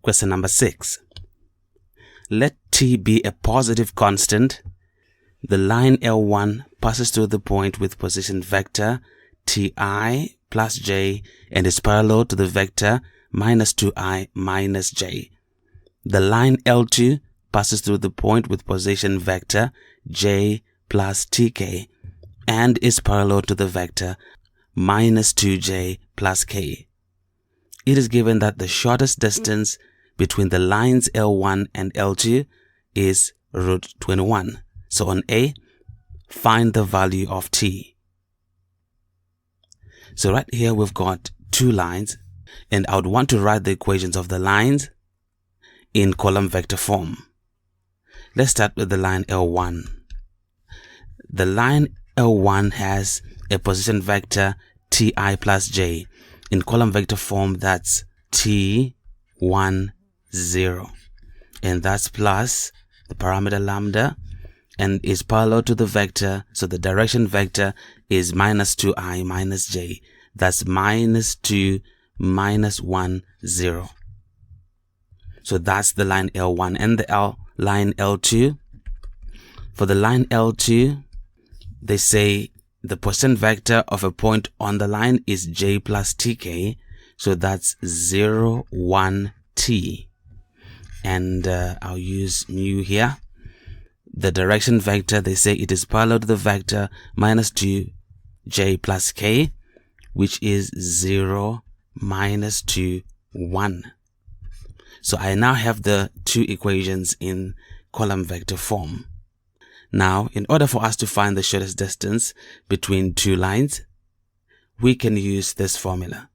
Question number 6. Let t be a positive constant. The line L1 passes through the point with position vector ti plus j and is parallel to the vector minus 2i minus j. The line L2 passes through the point with position vector j plus tk and is parallel to the vector minus 2j plus k. It is given that the shortest distance between the lines L1 and L2 is root 21. So on A, find the value of t. So right here we've got two lines, and I would want to write the equations of the lines in column vector form. Let's start with the line L1. The line L1 has a position vector ti plus j. In column vector form, that's t10, and that's plus the parameter lambda, and is parallel to the vector, so the direction vector is minus 2i minus j. That's minus 2 minus 1 0. So that's the line L1. And the line L2, for the line L2, they say the position vector of a point on the line is j plus tk, so that's 0 1 t, and I'll use mu here. The direction vector, they say it is parallel to the vector minus 2j plus k, which is 0 minus 2 1. So I now have the two equations in column vector form. Now, in order for us to find the shortest distance between two lines, we can use this formula.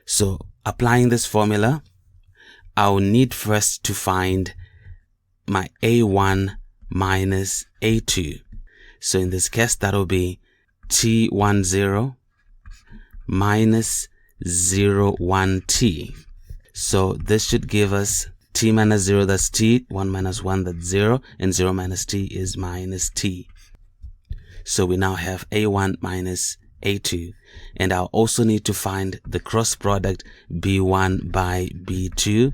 So applying this formula, I'll need first to find my A1 minus A2. So in this case, that'll be T10 minus 01T. So this should give us T minus 0, that's T, 1 minus 1, that's 0, and 0 minus T is minus T. So we now have A1 minus A2. And I'll also need to find the cross product B1 by B2.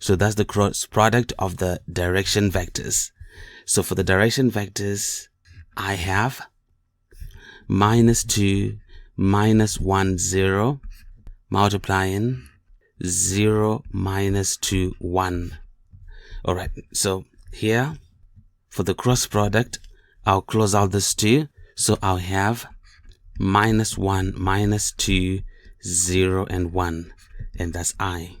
So that's the cross product of the direction vectors. So for the direction vectors, I have minus 2 minus 1 0 multiplying 0 minus 2 1. Alright, so here for the cross product, I'll close out this 2. So I'll have minus 1 minus 2 0 and 1, and that's I.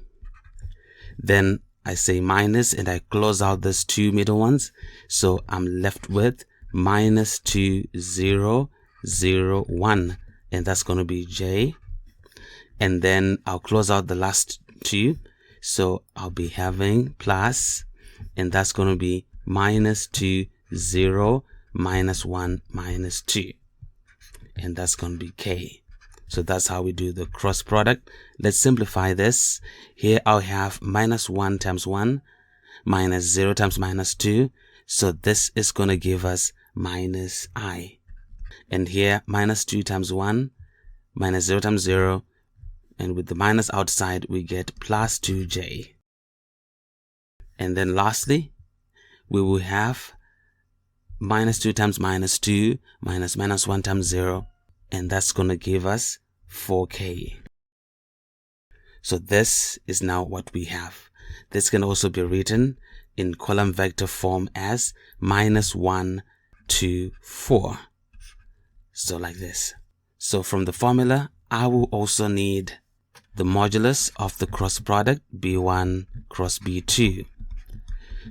Then I say minus and I close out these two middle ones, so I'm left with minus 2 0 0 1, and that's going to be J. And then I'll close out the last two, so I'll be having plus, and that's going to be minus 2 0 minus 1 minus 2, and that's going to be K. So that's how we do the cross product. Let's simplify this. Here I'll have minus 1 times 1 minus 0 times minus 2. So this is going to give us minus I. And here minus 2 times 1 minus 0 times 0. And with the minus outside, we get plus 2j. And then lastly, we will have minus 2 times minus 2 minus minus 1 times 0. And that's going to give us 4k. So this is now what we have. This can also be written in column vector form as minus 1 2 4. So like this. So from the formula, I will also need the modulus of the cross product B1 cross B2.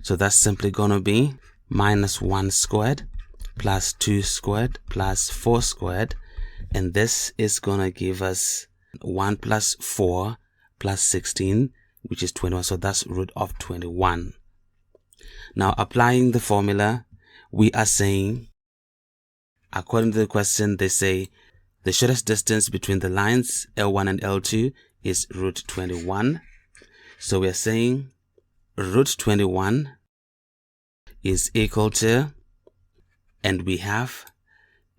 So that's simply going to be minus 1 squared plus 2 squared plus 4 squared. And this is going to give us 1 plus 4 plus 16, which is 21. So that's root of 21. Now, applying the formula, we are saying, according to the question, they say the shortest distance between the lines L1 and L2 is root 21. So we are saying root 21 is equal to, and we have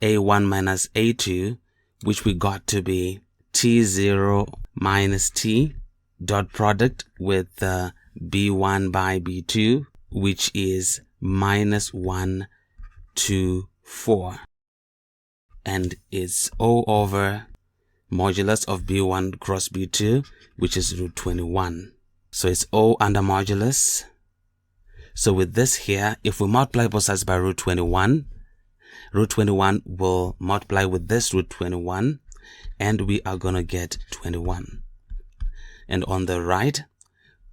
A1 minus A2, which we got to be T0 minus T dot product with B1 by B2, which is minus 1 to 4. And it's O over modulus of B1 cross B2, which is root 21. So it's O under modulus. So with this here, if we multiply both sides by root 21 will multiply with this root 21, and we are going to get 21. And on the right,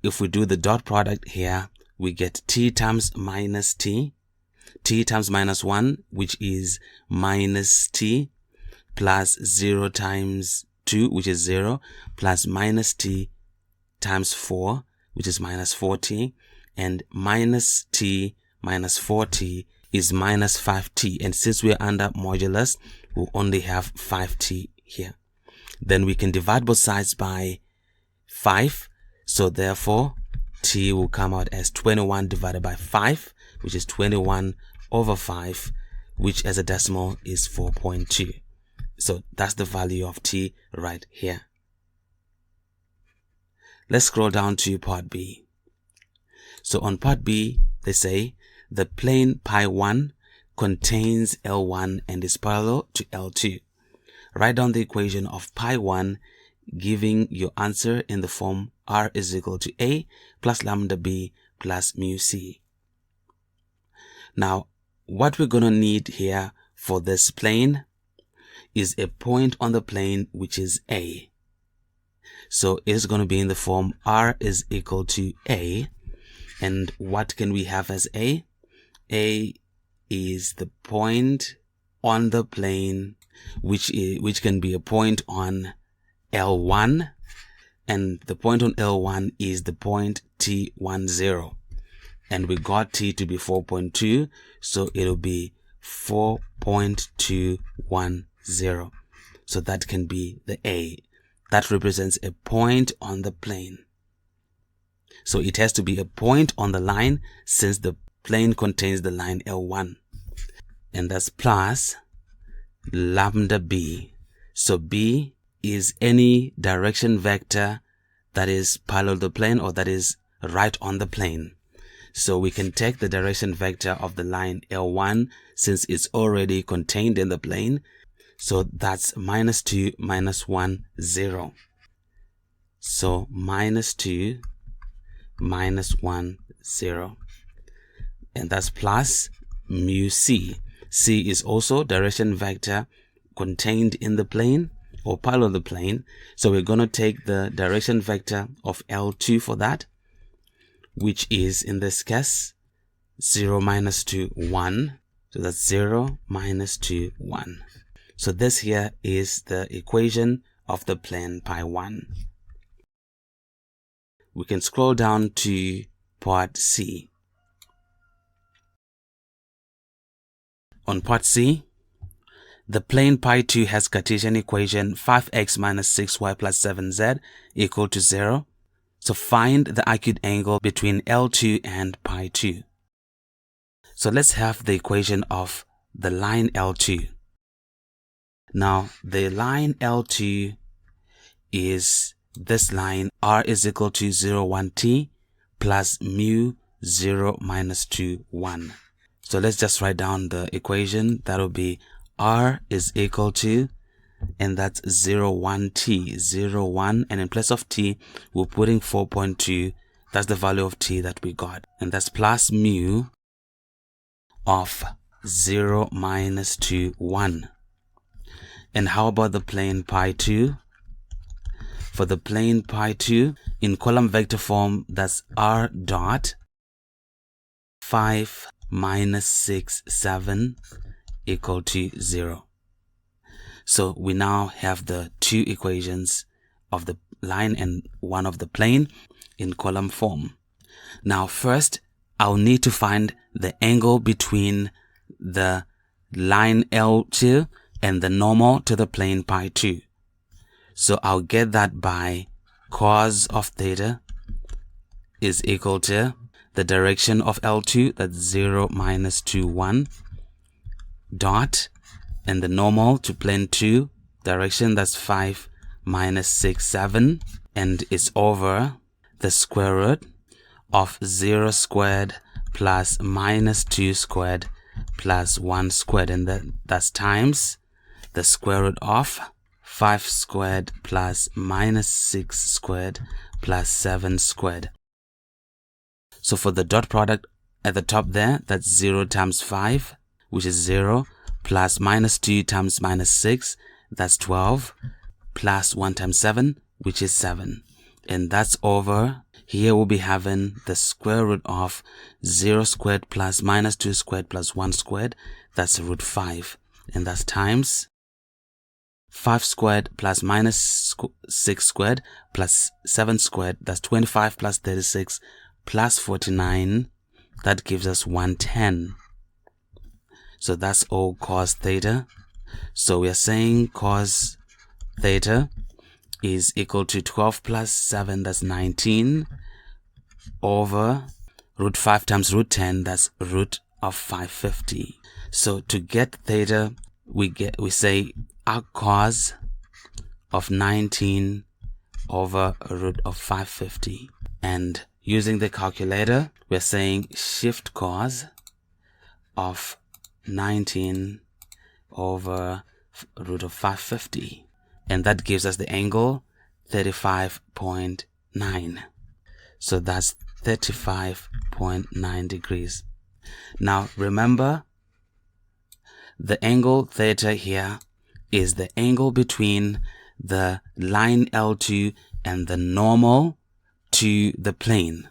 if we do the dot product here, we get t times minus t times minus 1, which is minus t, plus 0 times 2, which is 0, plus minus t times 4, which is minus 4t, and minus t minus 4t is minus 5t. And since we are under modulus, we only have 5t here. Then we can divide both sides by 5. So therefore, t will come out as 21 divided by 5, which is 21 over 5, which as a decimal is 4.2. So that's the value of t right here. Let's scroll down to part B. So on part B, they say the plane pi1 contains L1 and is parallel to L2. Write down the equation of pi1, giving your answer in the form R is equal to A plus lambda B plus mu C. Now, what we're going to need here for this plane is a point on the plane which is A. So it's going to be in the form R is equal to A. And what can we have as A? A is the point on the plane which can be a point on L1, and the point on L1 is the point T10, and we got T to be 4.2, so it'll be 4.210. So that can be the A. That represents a point on the plane. So it has to be a point on the line since the plane contains the line L1. And that's plus lambda B. So B is any direction vector that is parallel to the plane or that is right on the plane. So we can take the direction vector of the line L1 since it's already contained in the plane. So that's minus 2, minus 1, 0. So minus 2, minus 1, 0. And that's plus mu C. C is also direction vector contained in the plane or parallel to the plane. So we're going to take the direction vector of L2 for that, which is in this case 0, minus 2, 1. So that's 0, minus 2, 1. So this here is the equation of the plane pi1. We can scroll down to part C. On part C, the plane pi2 has Cartesian equation 5x minus 6y plus 7z equal to 0. So find the acute angle between L2 and pi2. So let's have the equation of the line L2. Now the line L2 is this line R is equal to 0, 1t plus mu 0 minus 2, 1. So let's just write down the equation. That'll be R is equal to, and that's 0, 1t, 0, 1, and in place of t, we're putting 4.2. That's the value of t that we got. And that's plus mu of 0 minus 2, 1. And how about the plane pi2? For the plane pi2, in column vector form, that's R dot 5 minus 6, 7 equal to 0. So we now have the two equations of the line and one of the plane in column form. Now first, I'll need to find the angle between the line L2 and the normal to the plane pi2. So I'll get that by cos of theta is equal to the direction of L2, that's 0 minus 2, 1, dot, and the normal to plane 2 direction, that's 5 minus 6, 7, and it's over the square root of 0 squared plus minus 2 squared plus 1 squared, and that's times the square root of 5 squared plus minus 6 squared plus 7 squared. So for the dot product at the top there, that's 0 times 5, which is 0, plus minus 2 times minus 6, that's 12, plus 1 times 7, which is 7. And that's over. Here we'll be having the square root of 0 squared plus minus 2 squared plus 1 squared, that's root 5. And that's times 5 squared plus minus 6 squared plus 7 squared, that's 25 plus 36 plus 49, that gives us 110. So that's all cos theta. So we are saying cos theta is equal to 12 plus 7, that's 19, over root 5 times root 10, that's root of 550. So to get theta, we say arc cos of 19 over root of 550. And using the calculator, we're saying shift cos of 19 over root of 550. And that gives us the angle 35.9. So that's 35.9 degrees. Now remember, the angle theta here is the angle between the line L2 and the normal to the plane.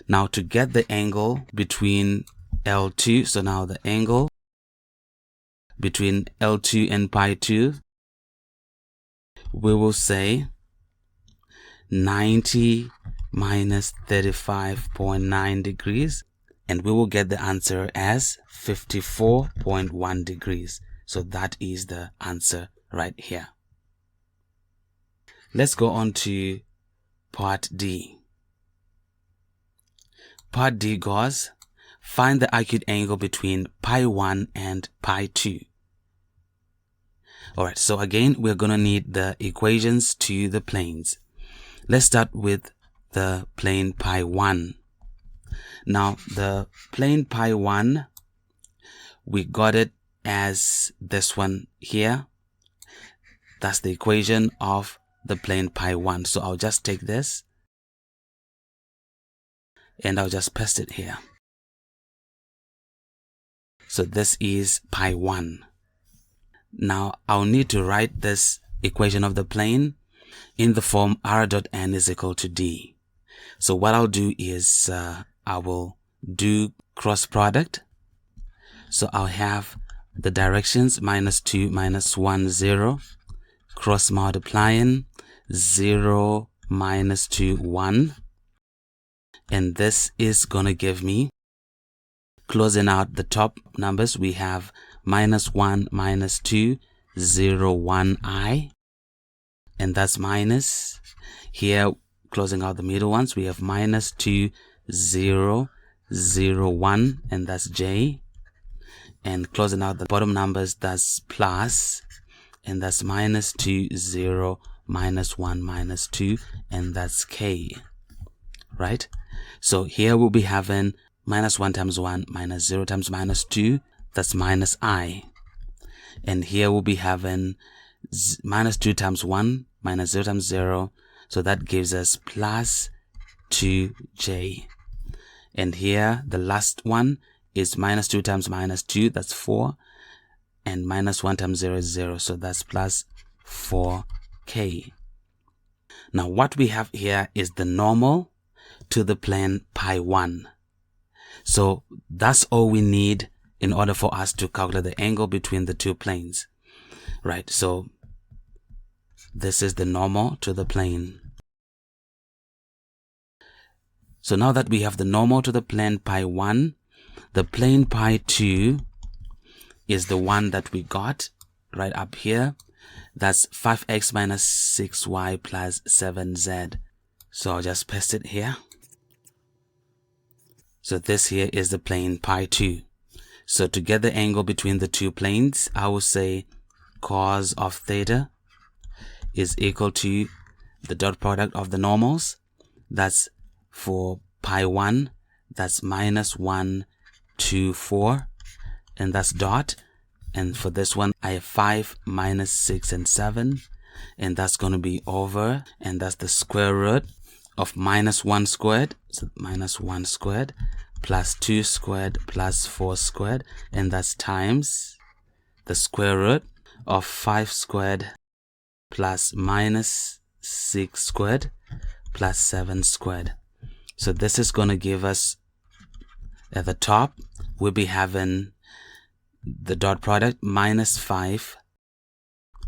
Now to get the angle between L2, so now the angle between L2 and pi 2, we will say 90 minus 35.9 degrees, and we will get the answer as 54.1 degrees. So that is the answer right here. Let's go on to part D. Part D goes, find the acute angle between pi 1 and pi 2. Alright, so again, we're going to need the equations to the planes. Let's start with the plane pi 1. Now, the plane pi 1, we got it as this one here. That's the equation of the plane pi 1. So I'll just take this and I'll just paste it here. So this is pi 1. Now I'll need to write this equation of the plane in the form r dot n is equal to d. So what I'll do is I will do cross product. So I'll have the directions minus 2, minus 1, 0, cross multiplying 0, minus 2, 1. And this is gonna give me, closing out the top numbers, we have minus 1, minus 2, 0, 1, I. And that's minus. Here, closing out the middle ones, we have minus 2, 0, 0, 1, and that's J. And closing out the bottom numbers, that's plus, and that's minus 2, 0, minus 1, minus 2, and that's K. Right? So here we'll be having minus 1 times 1, minus 0 times minus 2, that's minus I. And here we'll be having minus 2 times 1, minus 0 times 0, so that gives us plus 2J. And here the last one is minus 2 times minus 2, that's 4, and minus 1 times 0 is 0, so that's plus 4K. Now what we have here is the normal to the plane pi 1. So that's all we need in order for us to calculate the angle between the two planes. Right, so this is the normal to the plane. So now that we have the normal to the plane pi 1, the plane pi 2 is the one that we got right up here. That's 5x minus 6y plus 7z. So I'll just paste it here. So this here is the plane pi 2. So to get the angle between the two planes, I will say cos of theta is equal to the dot product of the normals. That's for pi 1, that's minus 1, 2, 4, and that's dot. And for this one, I have 5, minus 6, and 7, and that's going to be over, and that's the square root of minus 1 squared, so minus 1 squared, plus 2 squared, plus 4 squared, and that's times the square root of 5 squared, plus minus 6 squared, plus 7 squared. So this is going to give us, at the top, we'll be having the dot product minus 5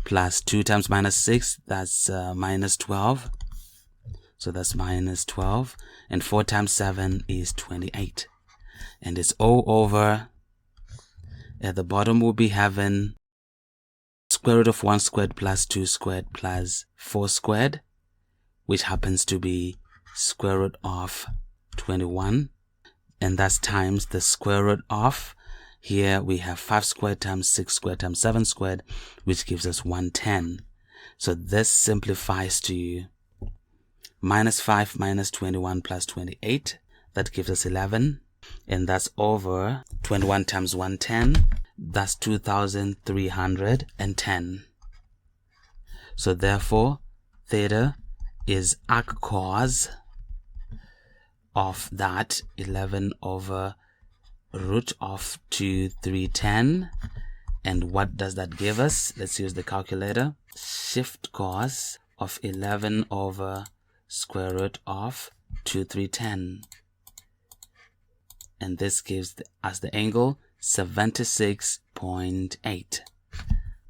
plus 2 times minus 6, that's minus 12. So that's minus 12. And 4 times 7 is 28. And it's all over. At the bottom, we'll be having square root of 1 squared plus 2 squared plus 4 squared, which happens to be square root of 21. And that's times the square root of, here we have 5 squared times 6 squared times 7 squared, which gives us 110. So this simplifies to minus 5 minus 21 plus 28. That gives us 11. And that's over 21 times 110. That's 2,310. So therefore, theta is arc cos of that 11 over root of 2,310. And what does that give us? Let's use the calculator. Shift cos of 11 over square root of 2,310. And this gives us the angle 76.8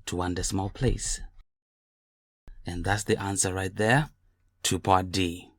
to 1 decimal place. And that's the answer right there to part D.